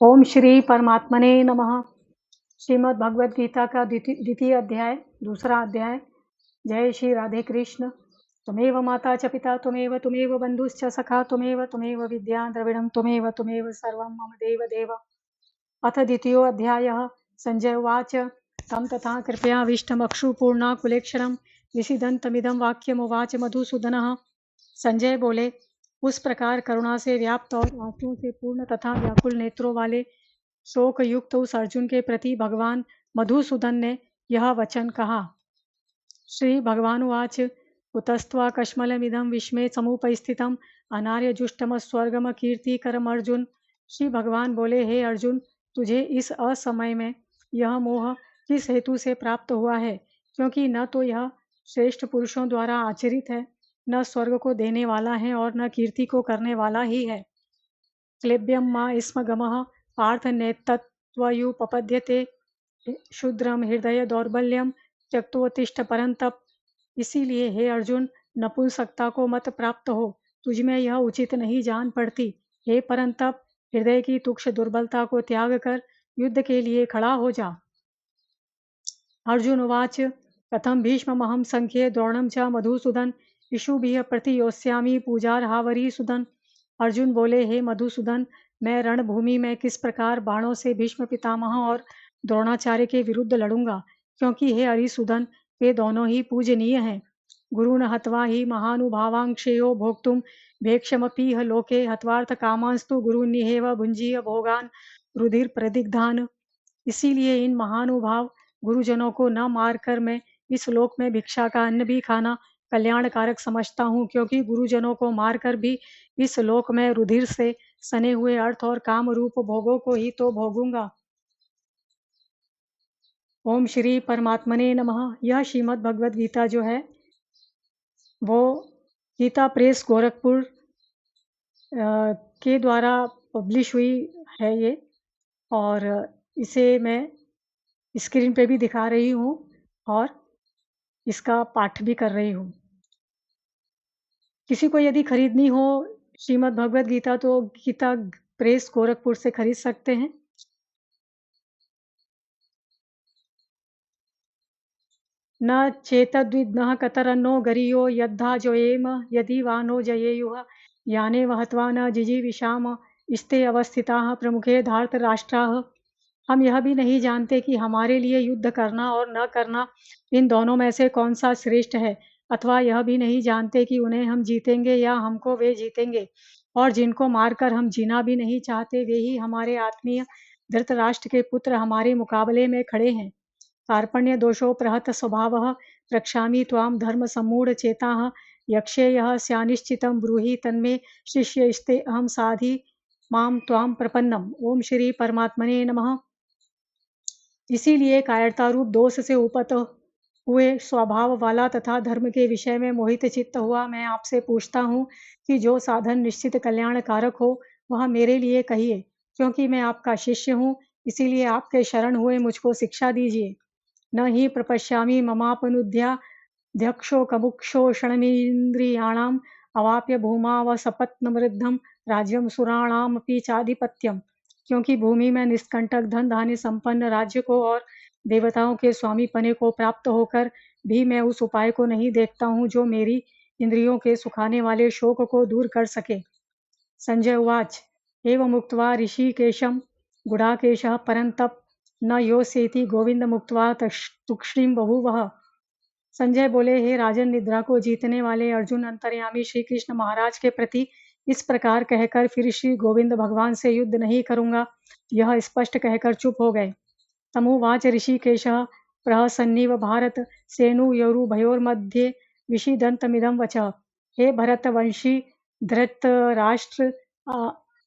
ओम श्री परमात्मने नमः। श्रीमद् भगवद गीता का द्वितीय अध्याय, दूसरा अध्याय। जय श्री राधे कृष्ण। त्वमेव माता च पिता त्वमेव बंधुश्च सखा त्वमेव विद्या द्रविणं त्वमेव सर्वं मम देव देव। अथ द्वितीयोऽध्यायः। संजय उवाच तं तथा कृपयाविष्टमक्षुपूर्णाकुलेक्षणं विषीदन्तमिदं वाक्यमुवाच मधुसूदनः। संजय बोले, उस प्रकार करुणा से व्याप्त और आंसुओं से पूर्ण तथा व्याकुल नेत्रों वाले शोक युक्त उस अर्जुन के प्रति भगवान मधुसूदन ने यह वचन कहा। श्री भगवानुवाच कुतस्त्वा कश्मलमिदं विस्मय समुपस्थितम् अनार्यजुष्टमस्वर्गम कीर्तिकरम अर्जुन। श्री भगवान बोले, हे अर्जुन, तुझे इस असमय में यह मोह किस हेतु से प्राप्त हुआ है? क्योंकि न तो यह श्रेष्ठ पुरुषों द्वारा आचरित है, न स्वर्ग को देने वाला है और न कीर्ति को करने वाला ही है। क्लेब्यम मा स्म गमः पार्थ नेतत्त्वयुपपद्यते शूद्रम हृदय दौर्बल्यम त्यक्तोत्तिष्ठ परंतप। इसीलिए हे अर्जुन, नपुंसकता को मत प्राप्त हो, तुझमें यह उचित नहीं जान पड़ती। हे परंतप, हृदय की तुक्ष दुर्बलता को त्याग कर युद्ध के लिए खड़ा हो जा। अर्जुन उवाच कथम भीष्ममहं संख्ये द्रोणं च मधुसूदन इषुभिः प्रतियोत्स्यामि पूजार्हावरीसुदन। अर्जुन बोले, हे मधुसूदन, मैं रणभूमि में किस प्रकार बाणों से भीष्म पितामह और द्रोणाचार्य के विरुद्ध लड़ूंगा, क्योंकि हे अरिसुदन, वे दोनों ही पूजनीय हैं। गुरुण हत्वा ही महानुभावांक्षेयो भोक्तुम भेक्षमपीह लोके हत्वार्थ कामांस्तु गुरुनिहेव भुंजीय भोगान रुधिर प्रदिग्धान। इसीलिए इन महानुभाव गुरुजनों को न मारकर मैं इस लोक में भिक्षा का अन्न भी खाना कल्याणकारक समझता हूँ, क्योंकि गुरुजनों को मारकर भी इस लोक में रुधिर से सने हुए अर्थ और काम रूप भोगों को ही तो भोगूंगा। ओम श्री परमात्मने नमः। यह श्रीमद् भगवद गीता जो है वो गीता प्रेस गोरखपुर के द्वारा पब्लिश हुई है ये, और इसे मैं स्क्रीन पे भी दिखा रही हूँ और इसका पाठ भी कर रही हूँ। किसी को यदि खरीदनी हो श्रीमद् भगवद गीता तो गीता प्रेस गोरखपुर से खरीद सकते हैं। न चेतद्विघ्नः कतरन्नो गरीयो यद्धा जोएम यदि वा नो जयेयुः याने वहत्वा न जिजीविषाम स्ते अवस्थिताः प्रमुखे धार्तराष्ट्राः। हम यह भी नहीं जानते कि हमारे लिए युद्ध करना और न करना इन दोनों में से कौन सा श्रेष्ठ है, अथवा यह भी नहीं जानते कि उन्हें हम जीतेंगे या हमको वे जीतेंगे। और जिनको मारकर हम जीना भी नहीं चाहते, वे ही हमारे आत्मीय धृतराष्ट्र के पुत्र हमारे मुकाबले में खड़े हैं। कार्पण्य दोषो प्रहत स्वभावः रक्षामि त्वां धर्म सम्मूढ़ चेताः यक्षे यः स्यानिश्चितं ब्रूहि तन्मे शिष्यस्ते अहम साधि मां त्वां प्रपन्नम। ओम श्री परमात्मने नमः। इसीलिए कायरता रूप दोष से उपत हुए स्वभाव वाला तथा धर्म के विषय में मोहित चित्त हुआ मैं आपसे पूछता हूँ कि जो साधन निश्चित कल्याणकारक हो वह मेरे लिए कहिए, क्योंकि मैं आपका शिष्य हूँ। इसीलिए आपके शरण हुए मुझको शिक्षा दीजिए। न हि प्रपश्यामि ममापनुद्याध्यक्षोकमुक्षोषणमीन्द्रियाणाम् अवाप्य भूमावसपत्नमृद्धं राज्यं सुराणामपि चाधिपत्यम। क्योंकि भूमि में निष्कंटक धन धान्य संपन्न राज्य को और देवताओं के स्वामी पने को प्राप्त होकर भी मैं उस उपाय को नहीं देखता हूँ जो मेरी इंद्रियों के सुखाने वाले शोक को दूर कर सके। संजय उवाच एवमुक्त्वा ऋषिकेशं गुडाकेशः परन्तप न योऽस्येति गोविंद मुक्त्वा तूक्ष्णीं बभूवः। संजय बोले, हे राजन, निद्रा को जीतने वाले अर्जुन अंतर्यामी श्री कृष्ण महाराज के प्रति इस प्रकार कहकर फिर श्री गोविंद भगवान से युद्ध नहीं करूंगा, यह स्पष्ट कहकर चुप हो गए। तमुवाच ऋषिकेशः प्रहसन्निव भारत सेनुयोरुभयोर्मध्ये विषीदन्तमिदं वचः। हे भरतवंशी धृतराष्ट्र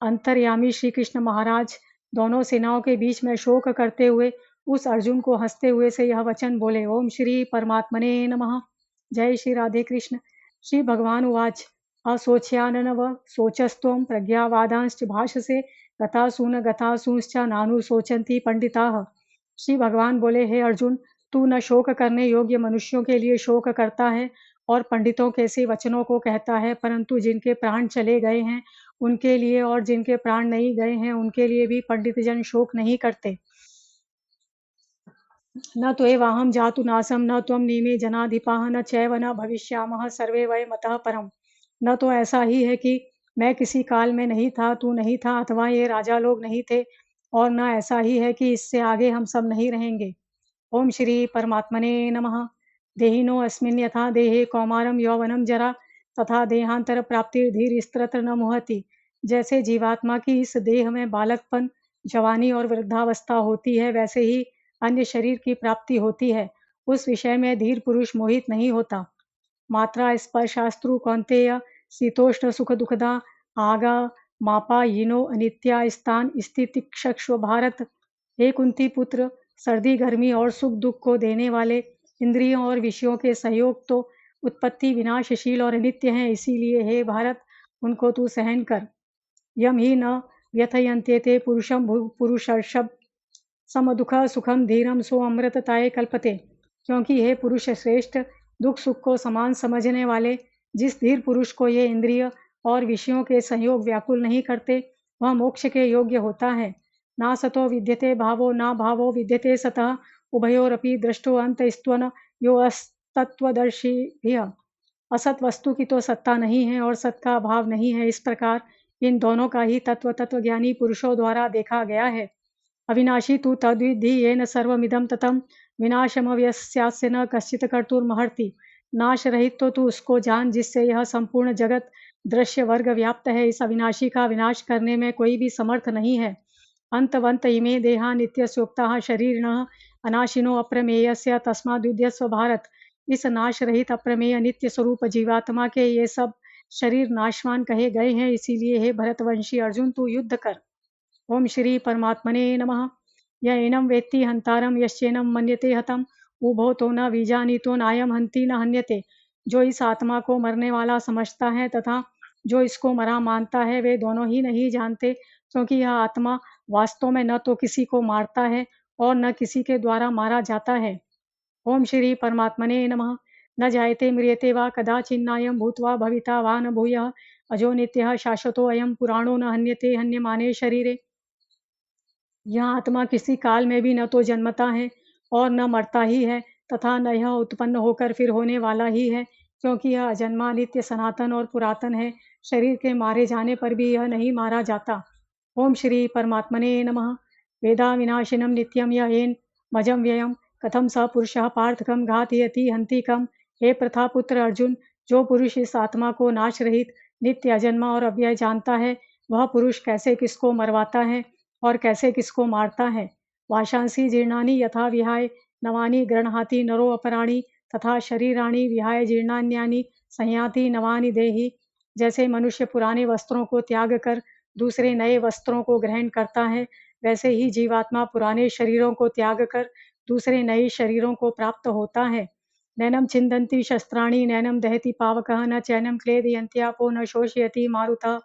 अंतर्यामी श्री कृष्ण महाराज दोनों सेनाओं के बीच में शोक करते हुए उस अर्जुन को हंसते हुए से यह वचन बोले। ओम श्री परमात्मने नमः। जय श्री राधे कृष्ण। श्री भगवान उवाच असोच्याननव सोचस्त्वं प्रज्ञावादांश्च भाषसे गतासून गतासूंश्च नानु सोचन्ति पंडिताः। श्री भगवान बोले, हे अर्जुन, तू न शोक करने योग्य मनुष्यों के लिए शोक करता है और पंडितों के ऐसे वचनों को कहता है, परंतु जिनके प्राण चले गए हैं उनके लिए और जिनके प्राण नहीं गए हैं उनके लिए भी पंडितजन शोक नहीं करते। न त्वेवाहं जातु नासं न त्वं नीमे जनाधिपाः न चैव न भविष्यामः सर्वे वयमतः परम्। न तो ऐसा ही है कि मैं किसी काल में नहीं था, तू नहीं था अथवा ये राजा लोग नहीं थे, और न ऐसा ही है कि इससे आगे हम सब नहीं रहेंगे। ओम श्री परमात्मने नमः। देहिनो अस्मिन् यथा देहे कौमारम यौवनम जरा तथा देहांतर प्राप्ति धीर स्त्रत्र न मुहति। जैसे जीवात्मा की इस देह में बालकपन, जवानी और वृद्धावस्था होती है, वैसे ही अन्य शरीर की प्राप्ति होती है। उस विषय में धीर पुरुष मोहित नहीं होता। मात्रा स्पर्शास्त्रु कौन्तेय शीतोष्ण सुख दुखदा आगा मापा यिनो अनित्या स्थान स्थितिक्षक्ष्व भारत। हे कुंती पुत्र, सर्दी गर्मी और सुख दुख को देने वाले इंद्रियों और विषयों के सहयोग तो उत्पत्ति विनाशशील और अनित्य हैं, इसीलिए हे भारत उनको तू सहन कर। यम ही न व्यथयन्ते ते पुरुषम पुरुषर्षभ समदुख सुखम धीरम सो अमृतताय कल्पते। क्योंकि हे पुरुष श्रेष्ठ, दुख सुख को समान समझने वाले जिस धीर पुरुष को ये इंद्रिय और विषयों के संयोग व्याकुल नहीं करते, वह मोक्ष के योग्य होता है। ना सतो विद्यते भावो ना भावो विद्यते सतः उभयोरपि दृष्टो अंतस्त्वन यो अस्तत्वदर्शी भी। असत वस्तु की तो सत्ता नहीं है और सत का अभाव नहीं है, इस प्रकार इन दोनों का ही तत्वज्ञानी पुरुषों द्वारा देखा गया है। अविनाशी तु तद्विद्धि येन सर्वमिदं ततं विनाशमव्यस्यास्य न कश्चित् कर्तुर्महर्ति। नाश रहित तो तू उसको जान जिससे यह संपूर्ण जगत दृश्य वर्ग व्याप्त है। इस अविनाशी का विनाश करने में कोई भी समर्थ नहीं है। अंतवंत इमे देहा नित्यस्योक्ताः शरीरिणः अनाशिनो अप्रमेयस्य तस्माद्युध्यस्व भारत। इस नाश रहित अप्रमेय नित्य स्वरूप जीवात्मा के ये सब शरीर नाशवान कहे गए हैं, इसीलिए हे भरतवंशी अर्जुन तू युद्ध कर। ओम श्री परमात्मने नमः। य एनं वेत्ति हंतारम यश्चैनं मन्यते हतम उभो तो न विजानीतो नायम हंति न हन्यते। जो इस आत्मा को मरने वाला समझता है तथा जो इसको मरा मानता है, वे दोनों ही नहीं जानते, क्योंकि यह आत्मा वास्तव में न तो किसी को मारता है और न किसी के द्वारा मारा जाता है। ओम श्री परमात्मने नमः। न जायते म्रियते वा कदाचिन्नायं भूत्वा भविता वा न भूयः अजो नित्यः शाश्वतो अयं पुराणो न हन्यते हन्यमाने शरीरे। यह आत्मा किसी काल में भी न तो जन्मता है और न मरता ही है, तथा न यह उत्पन्न होकर फिर होने वाला ही है, क्योंकि यह अजन्मा नित्य सनातन और पुरातन है। शरीर के मारे जाने पर भी यह नहीं मारा जाता। ओम श्री परमात्मने नमः। वेदा विनाशिनम नित्यम येन मजम व्ययम कथम स पुरुषः पार्थकम घातयति हंतिकम। हे प्रथा पुत्र अर्जुन, जो पुरुष इस आत्मा को नाश रहित नित्य अजन्मा और अव्यय जानता है, वह पुरुष कैसे किसको मरवाता है और कैसे किसको मारता है। वाशांसी जीर्णानि यथा विहाय नवानि गृह्णाति नरो अपराणि तथा शरीराणि विहाय जीर्णान्यानि संयाति नवानि देहि। जैसे मनुष्य पुराने वस्त्रों को त्याग कर दूसरे नए वस्त्रों को ग्रहण करता है, वैसे ही जीवात्मा पुराने शरीरों को त्याग कर दूसरे नए शरीरों को प्राप्त होता है। नैनम छिंदन्ति शस्त्राणि नैनम दहति पावकः न चैनम क्लेदयन्त्यापो न शोषयति मारुतः।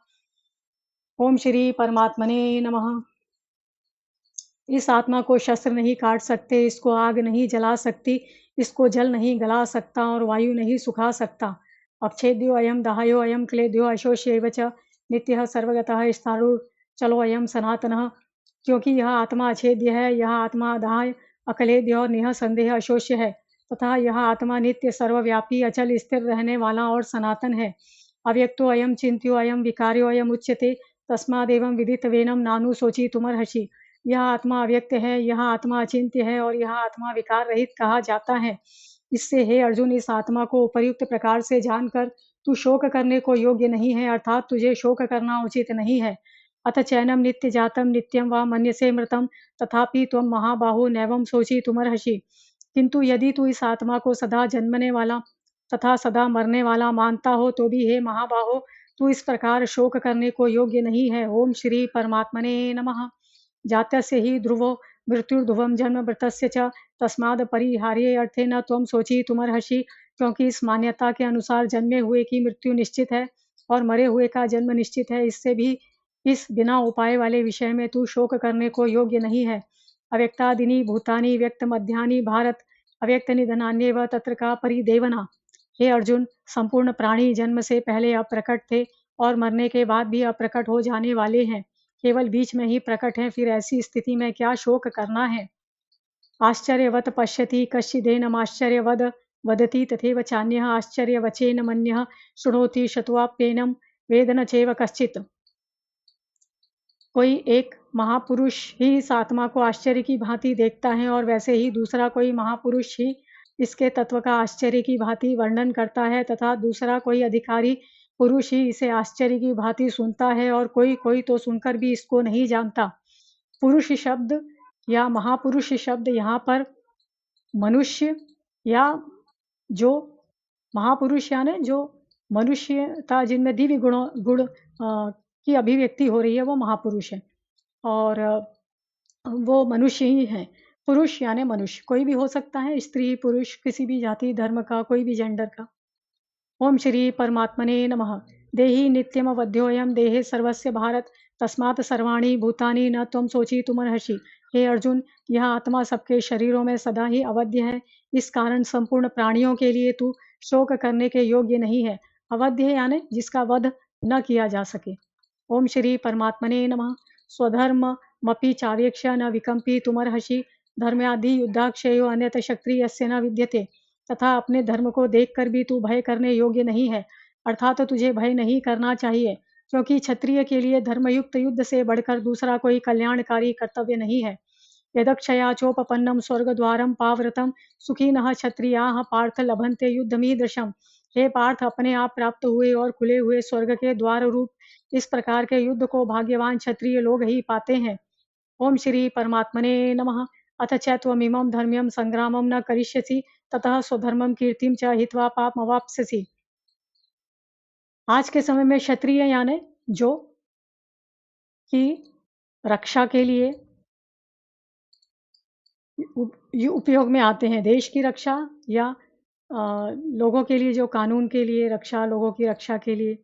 ओम श्री परमात्मने नमः। इस आत्मा को शस्त्र नहीं काट सकते, इसको आग नहीं जला सकती, इसको जल नहीं गला सकता और वायु नहीं सुखा सकता। अक्षेद्यो अयम दहायो अयम क्लेद्यो अशोष्यैव च नित्यः सर्वगतः स्थाणुर्चलो अयम सनातनः। क्योंकि यह आत्मा अछेद्य है, यह आत्मा दाह्य अक्लेद्य और निःसंदेह अशोष्य है, तथा यह आत्मा नित्य सर्वव्यापी अचल स्थिर रहने वाला और सनातन है। अव्यक्तो अयम चिंत्यो अयम विकार्यो अयम उच्यते तस्मादेवं विदितवेनम नानु शोचितुमर्हसि। यह आत्मा अव्यक्त है, यह आत्मा अचिंत्य है और यह आत्मा विकार रहित कहा जाता है। इससे हे अर्जुन, इस आत्मा को उपर्युक्त प्रकार से जानकर तू शोक करने को योग्य नहीं है, अर्थात तुझे शोक करना उचित नहीं है। अथ चैनम नित्य जातम नित्यम व मन्यसे मृतम तथापि त्वं महाबाहो नैवं शोचितुमर्हसि। किंतु यदि तू इस आत्मा को सदा जन्मने वाला तथा सदा मरने वाला मानता हो, तो भी हे महाबाहो, तू इस प्रकार शोक करने को योग्य नहीं है। ओम श्री परमात्मने नमः। जातस्य हि ध्रुवो मृत्युर्ध्रुवं जन्म मृतस्य च तस्माद् परिहार्ये अर्थे न त्वं शोचितुमर्हसि। क्योंकि इस मान्यता के अनुसार जन्मे हुए की मृत्यु निश्चित है और मरे हुए का जन्म निश्चित है, इससे भी इस बिना उपाय वाले विषय में तू शोक करने को योग्य नहीं है। अव्यक्तादीनि भूतानि व्यक्त मध्यानि भारत अव्यक्त निधनान्येव तत्र का परिदेवना। हे अर्जुन, संपूर्ण प्राणी जन्म से पहले अप्रकट थे और मरने के बाद भी अप्रकट हो जाने वाले हैं, केवल बीच में ही प्रकट हैं, फिर ऐसी स्थिति में क्या शोक करना है। आश्चर्यवत् पश्यति कश्चिदेनमाश्चर्यवद वदति तथैव चान्यः आश्चर्यवचेन मन्यः शृणोति शत्वाप्येनं वेद न चैव कश्चित्। कोई एक महापुरुष ही इस आत्मा को आश्चर्य की भांति देखता है और वैसे ही दूसरा कोई महापुरुष ही इसके तत्व का आश्चर्य की भांति वर्णन करता है तथा दूसरा कोई अधिकारी पुरुष ही इसे आश्चर्य की भांति सुनता है और कोई कोई तो सुनकर भी इसको नहीं जानता। पुरुष शब्द या महापुरुष शब्द यहाँ पर मनुष्य या जो महापुरुष यानी जो मनुष्यता जिनमें दिव्य गुण की अभिव्यक्ति हो रही है वो महापुरुष है और वो मनुष्य ही है। पुरुष यानी मनुष्य कोई भी हो सकता है, स्त्री पुरुष किसी भी जाति धर्म का कोई भी जेंडर का। ओम श्री परमात्मने नमः। देहि नित्यमवध्योऽयं देहे सर्वस्य भारत तस्मात् सर्वाणि भूतानि न त्वं शोचितुमर्हसि। हे अर्जुन, यह आत्मा सबके शरीरों में सदा ही अवध्य है, इस कारण संपूर्ण प्राणियों के लिए तू शोक करने के योग्य नहीं है। अवध्य यानी जिसका वध न किया जा सके। ओम श्री परमात्मने नमः। स्वधर्ममपि चावेक्ष्य न विकम्पितुमर्हसि। धर्मादि युद्धाक्षयो अन्यत क्षत्रियस्य न विद्यते। तथा अपने धर्म को देखकर भी तू भय करने योग्य नहीं है, अर्थात तो तुझे भय नहीं करना चाहिए, क्योंकि क्षत्रिय के लिए धर्मयुक्त युद्ध से बढ़कर दूसरा कोई कल्याणकारी कर्तव्य नहीं है। यदक्षया चोपपन्नम स्वर्गद्वारम पावृतम सुखिनः क्षत्रियाः पार्थ लभन्ते युद्धमीदृशम। हे पार्थ, अपने आप प्राप्त हुए और खुले हुए स्वर्ग के द्वार रूप इस प्रकार के युद्ध को भाग्यवान क्षत्रिय लोग ही पाते हैं। ओम श्री परमात्मने नमः। अथ चैत्वमिमं धर्म्यं संग्रामं न करिष्यसि ततः स्वधर्मं कीर्तिं च हित्वा पापमवाप्स्यसि। आज के समय में क्षत्रिय यानी जो कि रक्षा के लिए उपयोग में आते हैं, देश की रक्षा या लोगों के लिए जो कानून के लिए रक्षा, लोगों की रक्षा के लिए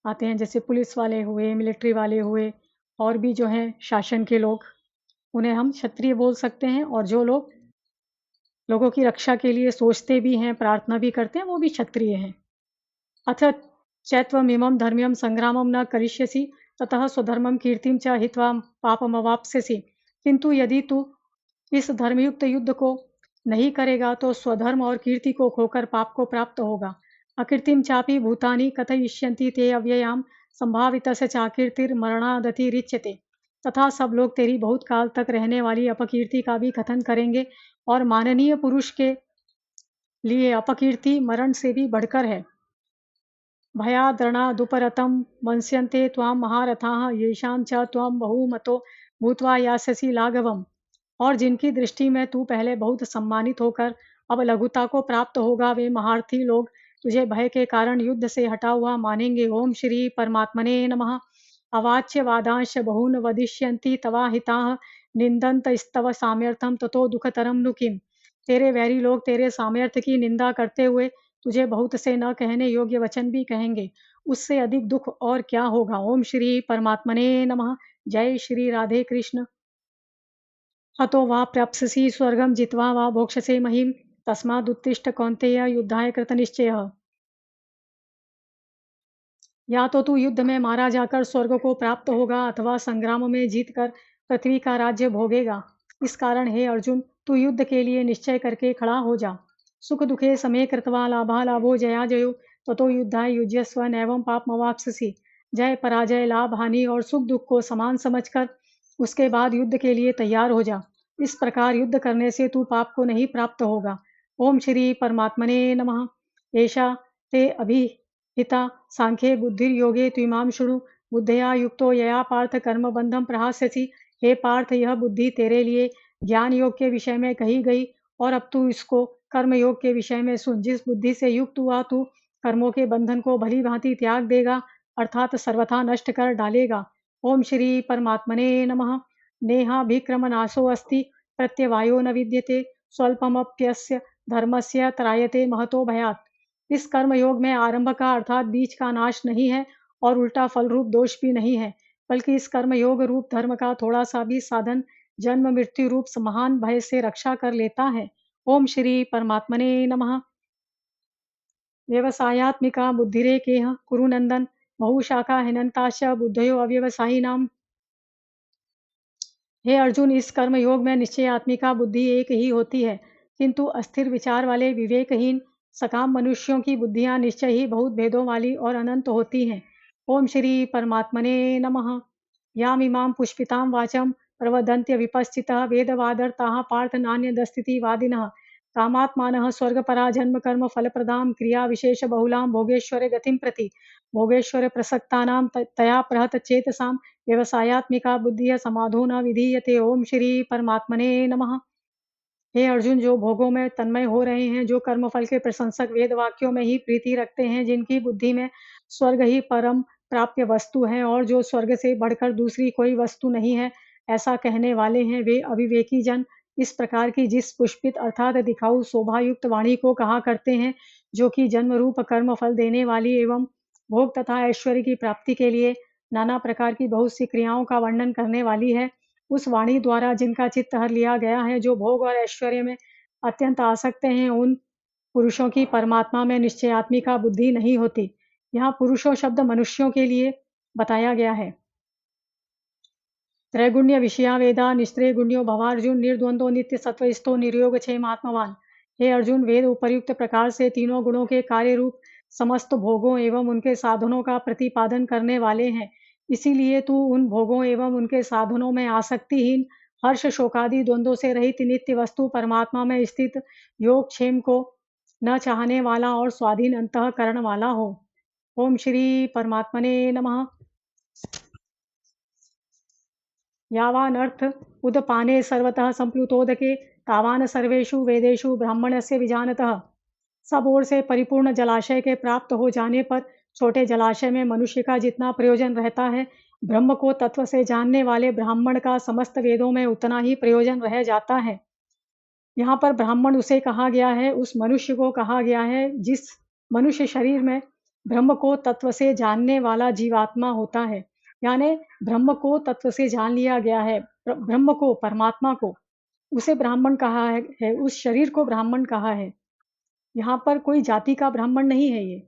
आते हैं, जैसे पुलिस वाले हुए, मिलिट्री वाले हुए और भी जो हैं शासन के लोग, उन्हें हम क्षत्रिय बोल सकते हैं। और जो लोग लोगों की रक्षा के लिए सोचते भी हैं, प्रार्थना भी करते हैं, वो भी क्षत्रिय हैं। अथ चैत्वमिमं धर्म्यं संग्रामं न करिष्यसि ततः स्वधर्मं कीर्तिं च हित्वा पापमवाप्स्यसि। किंतु यदि तू इस धर्मयुक्त युद्ध को नहीं करेगा तो स्वधर्म और कीर्ति को खोकर पाप को प्राप्त होगा। अकीर्तिम चापि भूतानि कथयिष्यन्ति ते अव्ययाम संभावितस्य चाकीर्तिर्मरणादतिरिच्यते। तथा सब लोग तेरी बहुत काल तक रहने वाली अपकीर्ति का भी कथन करेंगे और माननीय पुरुष के लिए अपकीर्ति मरण से भी बढ़कर है। भयाद्रणादुपरतं मंस्यन्ते त्वां महारथाः येषां च त्वं बहुमतो भूत्वा यास्यसि लाघवम्। और जिनकी दृष्टि में तू पहले बहुत सम्मानित होकर अब लघुता को प्राप्त होगा, वे महारथी लोग तुझे भय के कारण युद्ध से हटा हुआ मानेंगे। ओम श्री परमात्मने नमः। अवाच्य वादांश बहून वदिष्यन्ति तवाहिताः निंदन्त स्तव सामर्थ्यम ततो दुखतरम नु किम। तेरे वैरी लोग तेरे सामर्थ्य की निंदा करते हुए तुझे बहुत से न कहने योग्य वचन भी कहेंगे, उससे अधिक दुख और क्या होगा। ओम श्री परमात्मने नमः। जय श्री राधे कृष्ण। हतो वा प्राप्स्यसि स्वर्गं जित्वा वा भोक्ष्यसे महीम् तस्मादुत्तिष्ठ कौन्तेय युद्धाय कृतनिश्चयः। या तो तू युद्ध में मारा जाकर स्वर्ग को प्राप्त होगा अथवा संग्राम में जीतकर पृथ्वी का राज्य भोगेगा। इस कारण हे अर्जुन, तू युद्ध के लिए निश्चय करके खड़ा हो जा। सुख दुखे समे कृत्वा लाभालाभो जयाजयो ततो युद्धाय युज्यस्व नैवं पापमवाप्स्यसि। जय पराजय लाभ हानि और सुख दुख को समान समझकर उसके बाद युद्ध के लिए तैयार हो जा। इस प्रकार युद्ध करने से तू पाप को नहीं प्राप्त होगा। ओम श्री परमात्मने नमः। एषा ते अभिहिता सांख्ये बुद्धिर्योगे त्विमां शृणु बुद्धया युक्तो यया पार्थ कर्म बंधम प्रहास्यसि। हे पार्थ, यह बुद्धि तेरे लिए ज्ञान योग के विषय में कही गई और अब तू इसको कर्म योग के विषय में सुन। जिस बुद्धि से युक्त हुआ तू कर्मों के बंधन को भली भांति त्याग देगा, अर्थात सर्वथा नष्ट कर डालेगा। ओम श्री परमात्मने नमः। नेहाभिक्रमनाशो अस्ति प्रत्यवायो न विद्यते स्वल्पमप्यस्य धर्मस्य त्रायते महतो भयात्। इस कर्म योग में आरंभ का अर्थात बीच का नाश नहीं है और उल्टा फल रूप दोष भी नहीं है, बल्कि इस कर्म योग रूप धर्म का थोड़ा सा भी साधन जन्म मृत्यु रूप महान भय से रक्षा कर लेता है। ओम श्री परमात्मने नमः। व्यवसायात्मिका बुद्धिरेकेह कुरु नंदन बहुशाखा हिनन्ताश्च बुद्धयो अव्यवसायिनाम्। हे अर्जुन, इस कर्म योग में निश्चय आत्मिका बुद्धि एक ही होती है, किंतु अस्थिर विचार वाले विवेकहीन सकाम मनुष्यों की बुद्धियां निश्चय ही बहुत भेदों वाली और अनंत होती हैं। ओम श्री परमात्मने नमः। यामिमां पुष्पितां वाचम प्रवदन्त्य विपश्चितः वेदवादर्ताः पार्थ नान्यदस्तिवादिनः कामात्मानः स्वर्गपरा जन्म कर्म फलप्रदां क्रिया विशेष बहुलां भोगेश्वरे गतिं प्रति भोगेश्वरे प्रसक्तानां तया प्रहत चेतसां व्यवसायत्मिका बुद्धिः समाधो न विधीयते। ओम श्री परमात्मने नमः। हे अर्जुन, जो भोगों में तन्मय हो रहे हैं, जो कर्मफल के प्रशंसक वेद वाक्यों में ही प्रीति रखते हैं, जिनकी बुद्धि में स्वर्ग ही परम प्राप्य वस्तु है और जो स्वर्ग से बढ़कर दूसरी कोई वस्तु नहीं है, ऐसा कहने वाले हैं, वे अविवेकी जन इस प्रकार की जिस पुष्पित अर्थात दिखाऊ शोभायुक्त वाणी को कहा करते हैं, जो कि जन्म रूप कर्म फल देने वाली एवं भोग तथा ऐश्वर्य की प्राप्ति के लिए नाना प्रकार की बहुत सी क्रियाओं का वर्णन करने वाली है। उस वाणी द्वारा जिनका चित्त हर लिया गया है, जो भोग और ऐश्वर्य में अत्यंत आसक्त हैं, उन पुरुषों की परमात्मा में निश्चयात्मिका बुद्धि नहीं होती। यहाँ पुरुषों शब्द मनुष्यों के लिए बताया गया है। त्रैगुण्य विषया वेदा निस्त्रय गुण्यो भवार्जुन निर्द्वंद्व नित्य सत्वस्थो निर्योग क्षेम आत्मवान। हे अर्जुन, वेद उपर्युक्त प्रकार से तीनों गुणों के कार्य रूप समस्त भोगों एवं उनके साधनों का प्रतिपादन करने वाले हैं। इसीलिए तू उन भोगों एवं उनके साधनों में आसक्तिहीन हर्ष शोकादि द्वंद्वों से रहित नित्य वस्तु परमात्मा में स्थित योग क्षेम को न चाहने वाला और स्वाधीन अंतःकरण वाला हो। ओम श्री परमात्मने नमः। यावानर्थ उदपाने सर्वतः संप्लुतोदके तावान सर्वेषु वेदेषु ब्राह्मणस्य विजानतः। सब ओर से परिपूर्ण जलाशय के प्राप्त हो जाने पर छोटे जलाशय में मनुष्य का जितना प्रयोजन रहता है, ब्रह्म को तत्व से जानने वाले ब्राह्मण का समस्त वेदों में उतना ही प्रयोजन रह जाता है। यहाँ पर ब्राह्मण उसे कहा गया है, उस मनुष्य को कहा गया है जिस मनुष्य शरीर में ब्रह्म को तत्व से जानने वाला जीवात्मा होता है। यानी ब्रह्म को तत्व से जान लिया गया है, ब्रह्म को, परमात्मा को, उसे ब्राह्मण कहा है, उस शरीर को ब्राह्मण कहा है। यहाँ पर कोई जाति का ब्राह्मण नहीं है ये।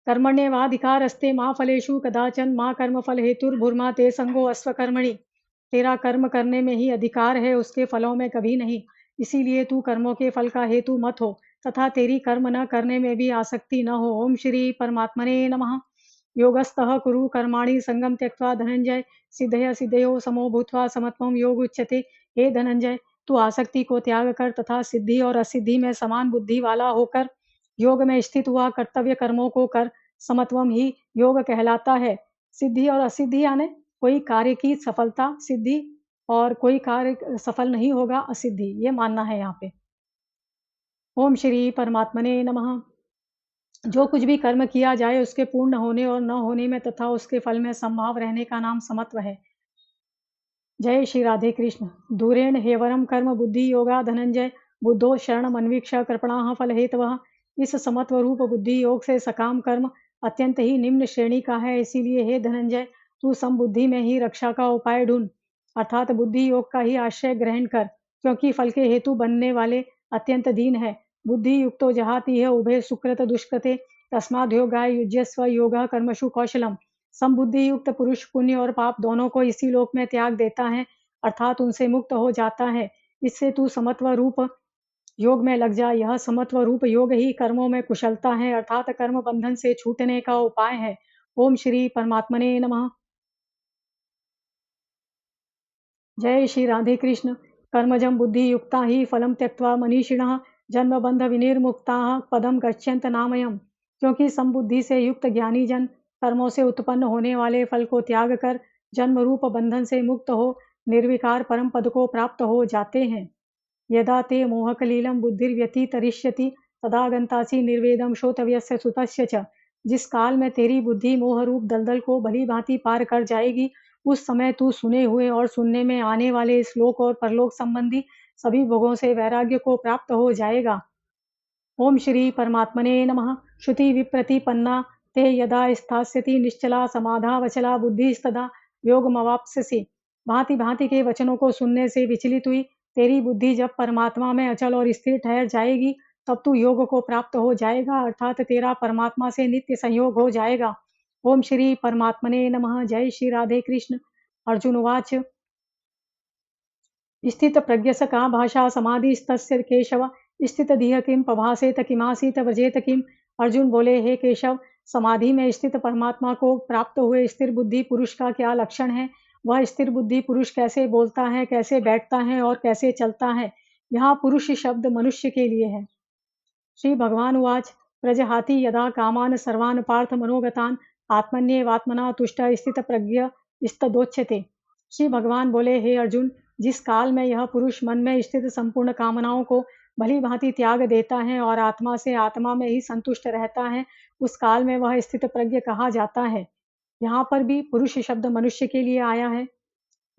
कर्मण्येवाधिकारस्ते मा फलेषु कदाचन मा कर्मफल हेतुर्भुर्मा ते संगो अस्वकर्मणि। तेरा कर्म करने में ही अधिकार है, उसके फलों में कभी नहीं। इसीलिए तू कर्मों के फल का हेतु मत हो तथा तेरी कर्म न करने में भी आसक्ति न हो। ओम श्री परमात्मने नमः। योगस्थः कुरु कर्माणि संगम त्यक्त्वा धनंजय सिद्धय सिद्धयो समो भूत्वा समत्वम योग उच्यते। हे धनंजय, तू आसक्ति को त्याग कर तथा सिद्धि और असिद्धि में समान बुद्धि वाला होकर योग में स्थित हुआ कर्तव्य कर्मों को कर। समत्वम ही योग कहलाता है। सिद्धि और असिद्धि यानी कोई कार्य की सफलता सिद्धि और कोई कार्य सफल नहीं होगा असिद्धि, ये मानना है यहाँ पे। ओम श्री परमात्मने नमः। जो कुछ भी कर्म किया जाए उसके पूर्ण होने और न होने में तथा उसके फल में संभाव रहने का नाम समत्व है। जय श्री राधे कृष्ण। दूरेण हेवरम कर्म बुद्धि योगा धनंजय बुद्धो शरण अन्वीक्ष कृपणा फल हेतवः। इस समत्व रूप बुद्धि योग से सकाम कर्म अत्यंत ही निम्न श्रेणी का है। इसीलिए हे धनंजय, तू समबुद्धि में ही रक्षा का उपाय ढूंढ, अर्थात बुद्धि योग का ही आश्रय ग्रहण कर, क्योंकि फल के हेतु बनने वाले अत्यंत दीन है। बुद्धि युक्तो जहाति है उभय सुकृत दुष्कृते तस्माद् योगाय युज्यस्व योगः कर्मसु कौशलम। समबुद्धि युक्त पुरुष पुण्य और पाप दोनों को इसी लोक में त्याग देता है, अर्थात उनसे मुक्त हो जाता है। इससे तू समत्व रूप योग में लग जा। यह समत्व रूप योग ही कर्मों में कुशलता है, अर्थात कर्म बंधन से छूटने का उपाय है। ओम श्री परमात्मने नमः। जय श्री राधे कृष्ण। कर्मजं बुद्धि युक्ता ही फलम त्यक्त्वा मनीषिणः जन्म बंध विनिर्मुक्ता पदम गच्छन्त नामयम्। क्योंकि समबुद्धि से युक्त ज्ञानी जन कर्मों से उत्पन्न होने वाले फल को त्याग कर जन्म रूप बंधन से मुक्त हो निर्विकार परम पद को प्राप्त हो जाते हैं। यदा ते मोहकलीलं बुद्धिर्व्यतितरिष्यति तदा गंतासि निर्वेदम श्रोतव्यस्य सुतस्य च। जिस काल में तेरी बुद्धि मोह रूप दलदल को भली भांति पार कर जाएगी, उस समय तू सुने हुए और सुनने में आने वाले श्लोक और परलोक संबंधी सभी भोगों से वैराग्य को प्राप्त हो जाएगा। ओम श्री परमात्मने नमः। श्रुति विप्रतिपन्ना ते यदा स्थास्यति निश्चला समाधावचला बुद्धिस्तदा योगमवाप्स्यसि। भांति भांति के वचनों को सुनने से विचलित हुई तेरी बुद्धि जब परमात्मा में अचल और स्थिर ठहर जाएगी, तब तू योग को प्राप्त हो जाएगा, अर्थात तेरा परमात्मा से नित्य संयोग हो जाएगा। ओम श्री परमात्मने नमः। जय श्री राधे कृष्ण। अर्जुन उवाच स्थित प्रज्ञस का भाषा समाधिस्तस्य केशव स्थित धीह किम प्रभासेत किमासीत व्रजेत किम। अर्जुन बोले, हे केशव, समाधि में स्थित परमात्मा को प्राप्त हुए स्थिर बुद्धि पुरुष का क्या लक्षण है? वह स्थिर बुद्धि पुरुष कैसे बोलता है, कैसे बैठता है और कैसे चलता है? यहाँ पुरुष शब्द मनुष्य के लिए है। श्री भगवान उवाच प्रजहाति यदा कामान सर्वान् पार्थ मनोगतान आत्मन्येवात्मना तुष्ट स्थित प्रज्ञ स्तदोच्यते। श्री भगवान बोले, हे अर्जुन, जिस काल में यह पुरुष मन में स्थित संपूर्ण कामनाओं को भली भांति त्याग देता है और आत्मा से आत्मा में ही संतुष्ट रहता है, उस काल में वह स्थित प्रज्ञ कहा जाता है। यहाँ पर भी पुरुष शब्द मनुष्य के लिए आया है।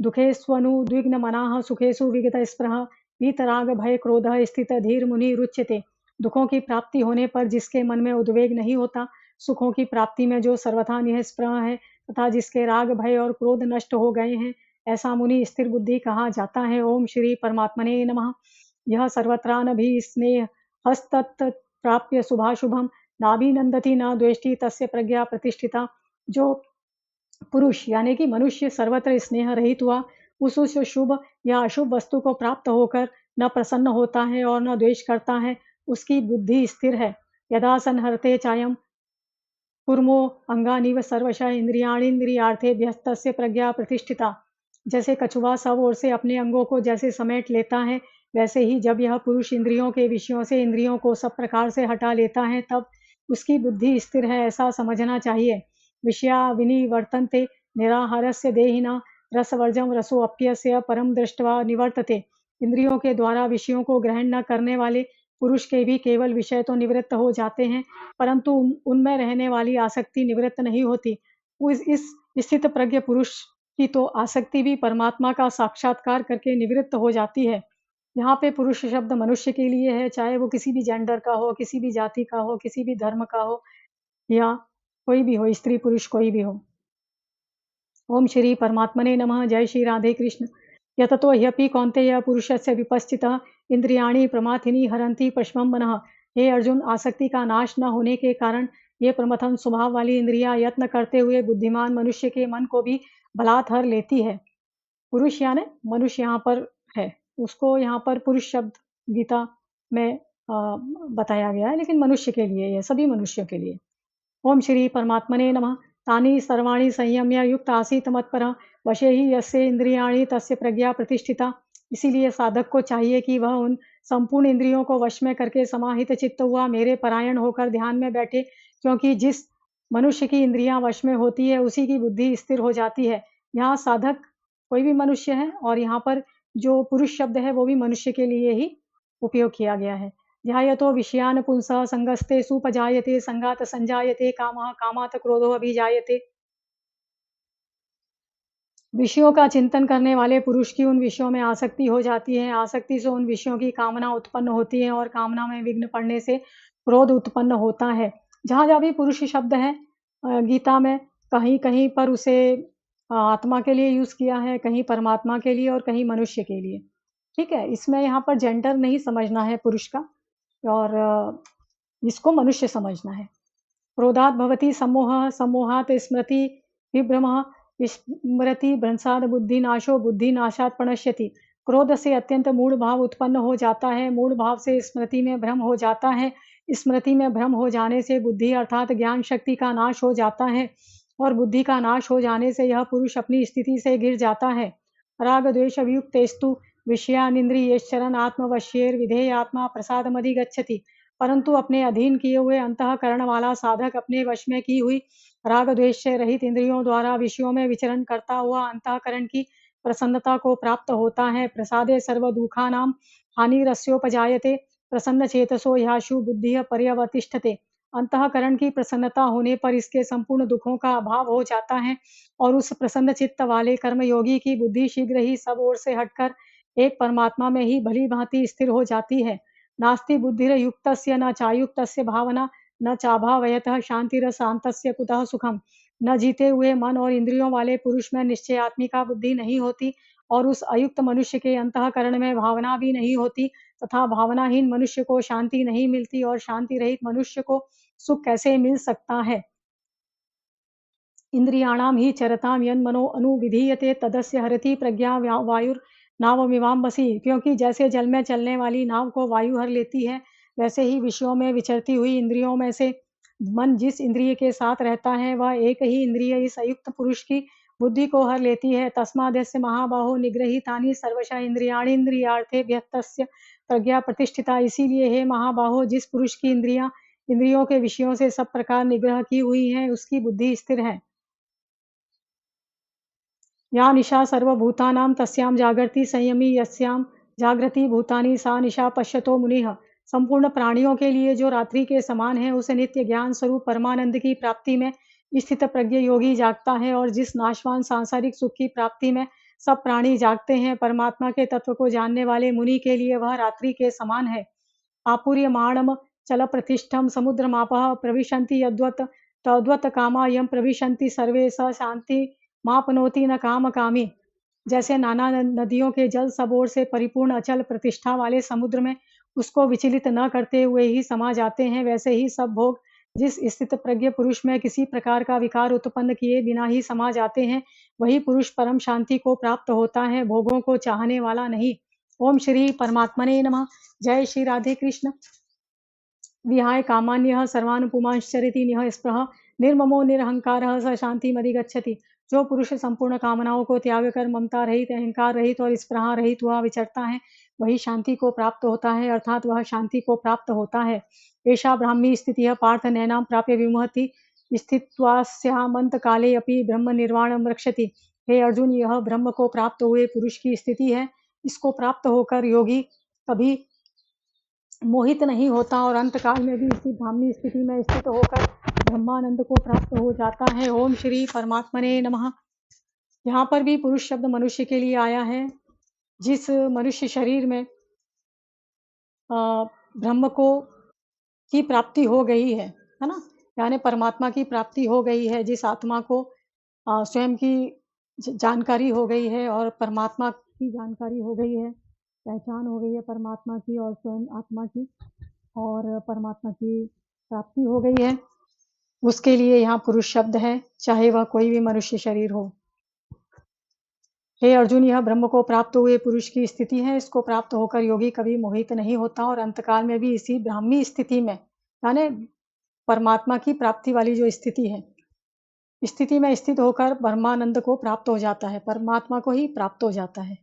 दुखेष्वनुद्विग्न मनाः सुखेषु विगत स्पृह वीतराग भय क्रोध स्थित धीर मुनि रुच्यते। दुखों की प्राप्ति होने पर जिसके मन में उद्वेग नहीं होता, सुखों की प्राप्ति में जो सर्वथा निःस्पृह है तथा जिसके राग भय और क्रोध नष्ट हो गए हैं, ऐसा मुनि स्थिर बुद्धि कहा जाता है। ओम श्री परमात्मने नमः। यह सर्वत्रानभि स्नेह हस्तत् प्राप्य शुभाशुभम नाभिनंदति न द्वेष्टि तस्य प्रज्ञा प्रतिष्ठिता। जो पुरुष यानी कि मनुष्य सर्वत्र स्नेह रहित हुआ, उस शुभ या अशुभ वस्तु को प्राप्त होकर न प्रसन्न होता है और न द्वेष करता है, उसकी बुद्धि स्थिर है। यदा संहरते चायम कुर्मो अंगानीव सर्वशः इंद्रियाणींद्रियार्थेभ्यस्तस्य प्रज्ञा प्रतिष्ठिता। जैसे कछुआ सब ओर से अपने अंगों को जैसे समेट लेता है, वैसे ही जब यह पुरुष इंद्रियों के विषयों से इंद्रियों को सब प्रकार से हटा लेता है, तब उसकी बुद्धि स्थिर है, ऐसा समझना चाहिए। विषया विनिवर्तन्ते निराहारस्य देहिना रसवर्जम रसोऽप्यस्य परम दृष्ट्वा निवर्तते। इंद्रियों के द्वारा विषयों को ग्रहण न करने वाले पुरुष के भी केवल विषय तो निवृत्त हो जाते हैं, परंतु उनमें रहने वाली आसक्ति निवृत्त नहीं होती। इस स्थित प्रज्ञ पुरुष की तो आसक्ति भी परमात्मा का साक्षात्कार करके निवृत्त हो जाती है। यहाँ पे पुरुष शब्द मनुष्य के लिए है, चाहे वो किसी भी जेंडर का हो, किसी भी जाति का हो, किसी भी धर्म का हो, या कोई भी हो, स्त्री पुरुष कोई भी हो। ओम श्री परमात्मने नमः। जय श्री राधे कृष्ण। यततो ह्यपि कौन्तेय पुरुषस्य विपश्चितः इंद्रियाणि प्रमाथिनी हरन्ति पश्मं मनः। हे अर्जुन, आसक्ति का नाश न होने के कारण ये प्रमथन स्वभाव वाली इंद्रियां यत्न करते हुए बुद्धिमान मनुष्य के मन को भी बलात् हर लेती है। पुरुष यानी मनुष्य यहाँ पर है, उसको यहाँ पर पुरुष शब्द गीता में बताया गया है, लेकिन मनुष्य के लिए, यह सभी मनुष्यों के लिए। ओम श्री परमात्मने नमः। तानि सर्वाणि संयम्य युक्त आसीत मत्परः वशे ही यस्य इंद्रियाणि तस्य प्रज्ञा प्रतिष्ठिता। इसीलिए साधक को चाहिए कि वह उन संपूर्ण इंद्रियों को वश में करके समाहित चित्त हुआ मेरे परायण होकर ध्यान में बैठे, क्योंकि जिस मनुष्य की इंद्रियां वश में होती है उसी की बुद्धि स्थिर हो जाती है। यहाँ साधक कोई भी मनुष्य है, और यहाँ पर जो पुरुष शब्द है वो भी मनुष्य के लिए ही उपयोग किया गया है। ध्यायतो विषयान् पुंसः संगस्ते सुपजायते संगात संजायते कामः कामात् क्रोधो अभिजायते। विषयों का चिंतन करने वाले पुरुष की उन विषयों में आसक्ति हो जाती है, आसक्ति से उन विषयों की कामना उत्पन्न होती है और कामना में विघ्न पड़ने से क्रोध उत्पन्न होता है। जहाँ जहाँ भी पुरुष शब्द है गीता में, कहीं कहीं पर उसे आत्मा के लिए यूज किया है, कहीं परमात्मा के लिए और कहीं मनुष्य के लिए। ठीक है, इसमें यहाँ पर जेंडर नहीं समझना है पुरुष का, और इसको मनुष्य समझना है। क्रोधात् भवति सम्मोहः सम्मोहात् स्मृति विभ्रमः स्मृति भ्रंशात् बुद्धिनाशो बुद्धिनाशात् प्रणश्यति। क्रोध से अत्यंत मूढ़ भाव उत्पन्न हो जाता है, मूढ़ भाव से स्मृति में भ्रम हो जाता है, स्मृति में भ्रम हो जाने से बुद्धि अर्थात ज्ञान शक्ति का नाश हो जाता है, और बुद्धि का नाश हो जाने से यह पुरुष अपनी स्थिति से गिर जाता है। राग द्वेष अभियुक्तेस्तु विषयानिंद्रियश्चरन् आत्मवश्यैर्विधेय आत्मा प्रसादमधिगच्छति। परंतु अपने अधीन किए हुए अंतःकरण वाला साधक अपने वश में की हुई राग द्वेष से रहित इंद्रियों द्वारा विषयों में विचरण करता हुआ अंतःकरण की प्रसन्नता को प्राप्त होता है। प्रसादे सर्व दुखानां हानिरस्योपजायते प्रसन्न चेतसो ह्याशु बुद्धिः पर्यवतिष्ठते। अंतःकरण की प्रसन्नता होने पर इसके संपूर्ण दुखों का अभाव हो जाता है, और उस प्रसन्न चित्त वाले कर्मयोगी की बुद्धि शीघ्र ही सब ओर से हटकर एक परमात्मा में ही भली भांति स्थिर हो जाती है। नास्ति बुद्धिर्युक्तस्य न चायुक्तस्य भावना न चाभावयतः शांतिरशांतस्य कुतः सुखम। न जीते हुए मन और इंद्रियों वाले पुरुष में निश्चयात्मिका बुद्धि नहीं होती, और उस अयुक्त मनुष्य के अंतःकरण में भावना भी नहीं होती, तथा भावनाहीन मनुष्य को शांति नहीं मिलती, और शांति रहित मनुष्य को सुख कैसे मिल सकता है। इंद्रियाणाम ही चरताम यन्मनो अनुविधीयते तदस्य हरति प्रज्ञा वायुर्नावमिवाम्बसी। क्योंकि जैसे जल में चलने वाली नाव को वायु हर लेती है, वैसे ही विषयों में विचरती हुई इंद्रियों में से मन जिस इंद्रिय के साथ रहता है, वह एक ही इंद्रिय इस अयुक्त पुरुष की बुद्धि को हर लेती है। तस्मादस्य महाबाहो निगृहीतानि सर्वशः इंद्रियाणि इंद्रियार्थेभ्यः तस्य प्रज्ञा प्रतिष्ठिता। इसीलिए हे महाबाहो, जिस पुरुष की इंद्रियों के विषयों से सब प्रकार निग्रह की हुई है, उसकी बुद्धि स्थिर है। या निशा सर्वभूतानां तस्यां जागर्ति संयमी यस्यां जागृति भूतानि सा निशा पश्यतो मुनिः। संपूर्ण प्राणियों के लिए जो रात्रि के समान है, उस नित्य ज्ञान स्वरूप परमानंद की प्राप्ति में स्थित प्रज्ञ योगी जागता है, और जिस नाशवान सांसारिक सुख की प्राप्ति में सब प्राणी जागते हैं, परमात्मा के तत्व को जानने वाले मुनि के लिए वह रात्रि के समान है। आपूर्यमाणम चल प्रतिष्ठम समुद्रमापः प्रविशन्ति यद्वत् तद्वत् कामा यं प्रविशन्ति सर्वे स शांति मापनोति न काम कामी। जैसे नाना नदियों के जल सब ओर से परिपूर्ण अचल प्रतिष्ठा वाले समुद्र में उसको विचलित न करते हुए ही समा जाते हैं, वैसे ही सब भोग जिस स्थित प्रज्ञ पुरुष में किसी प्रकार का विकार उत्पन्न किए बिना ही समा जाते हैं, वही पुरुष परम शांति को प्राप्त होता है, भोगों को चाहने वाला नहीं। ओम श्री परमात्मने नमः। जय श्री राधे कृष्ण। विहाय कामान्यः सर्वान् पुमांश्चरति निः स्पृहः निर्ममो निरहंकारः स शांतिमधिगच्छति। जो पुरुष संपूर्ण कामनाओं को त्याग कर ममता रहित, अहंकार रहित और स्पृहा रहित हुआ विचरता है, वही शांति को प्राप्त होता है, अर्थात वह शांति को प्राप्त होता है। एषा ब्राह्मी स्थितिः पार्थ नैनां प्राप्य विमुहति स्थित्वास्यामंत काले अपि ब्रह्म निर्वाणं रक्षति। हे अर्जुन, यह ब्रह्म को प्राप्त हुए पुरुष की स्थिति है। इसको प्राप्त होकर योगी कभी मोहित नहीं होता और अंत काल में भी इसी ब्राह्मी स्थिति में स्थित होकर ब्रह्मानंद को प्राप्त हो जाता है। ओम श्री परमात्मने नमः। यहाँ पर भी पुरुष शब्द मनुष्य के लिए आया है। जिस मनुष्य शरीर में ब्रह्म को की प्राप्ति हो गई है ना, यानी परमात्मा की प्राप्ति हो गई है, जिस आत्मा को स्वयं की जानकारी हो गई है और परमात्मा की जानकारी हो गई है, पहचान हो गई है परमात्मा की और स्वयं आत्मा की, और परमात्मा की प्राप्ति हो गई है, उसके लिए यहाँ पुरुष शब्द है, चाहे वह कोई भी मनुष्य शरीर हो। हे अर्जुन, यह ब्रह्म को प्राप्त हुए पुरुष की स्थिति है। इसको प्राप्त होकर योगी कभी मोहित नहीं होता और अंतकाल में भी इसी ब्राह्मी स्थिति में, यानी परमात्मा की प्राप्ति वाली जो स्थिति है, स्थिति में स्थित होकर ब्रह्मानंद को प्राप्त हो जाता है, परमात्मा को ही प्राप्त हो जाता है।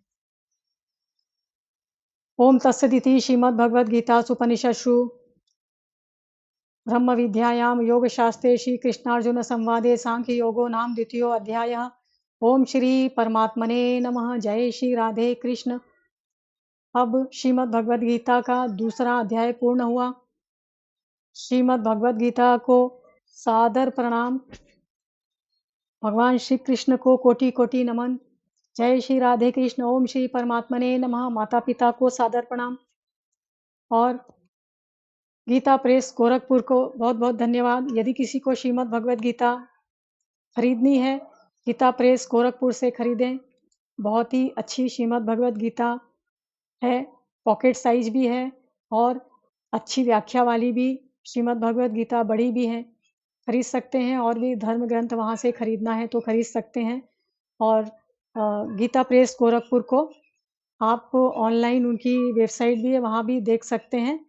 ओम तत्सदिति श्रीमद्भगवद्गीतासु उपनिषत्सु ब्रह्म विद्यायां योगशास्त्रे श्री कृष्णार्जुन संवादे सांख्य योगो नाम द्वितीयो अध्यायः। ओम श्री परमात्मने नमः। जय श्री राधे कृष्ण। अब श्रीमद् भगवद गीता का दूसरा अध्याय पूर्ण हुआ। श्रीमद् भगवद गीता को सादर प्रणाम। भगवान श्री कृष्ण को कोटि कोटि नमन। जय श्री राधे कृष्ण। ओम श्री परमात्मने नमः। माता पिता को सादर प्रणाम और गीता प्रेस गोरखपुर को बहुत बहुत धन्यवाद। यदि किसी को श्रीमद् भगवद गीता खरीदनी है, गीता प्रेस गोरखपुर से खरीदें। बहुत ही अच्छी श्रीमद् भगवद गीता है, पॉकेट साइज भी है और अच्छी व्याख्या वाली भी श्रीमद् भगवद गीता बड़ी भी है, खरीद सकते हैं। और भी धर्म ग्रंथ वहाँ से खरीदना है तो खरीद सकते हैं। और गीता प्रेस गोरखपुर को आप ऑनलाइन उनकी वेबसाइट भी है, वहाँ भी देख सकते हैं।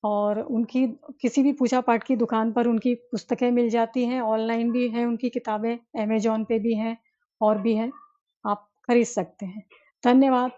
और उनकी किसी भी पूजा पाठ की दुकान पर उनकी पुस्तकें मिल जाती हैं, ऑनलाइन भी हैं उनकी किताबें, अमेज़न पे भी हैं और भी हैं, आप खरीद सकते हैं। धन्यवाद।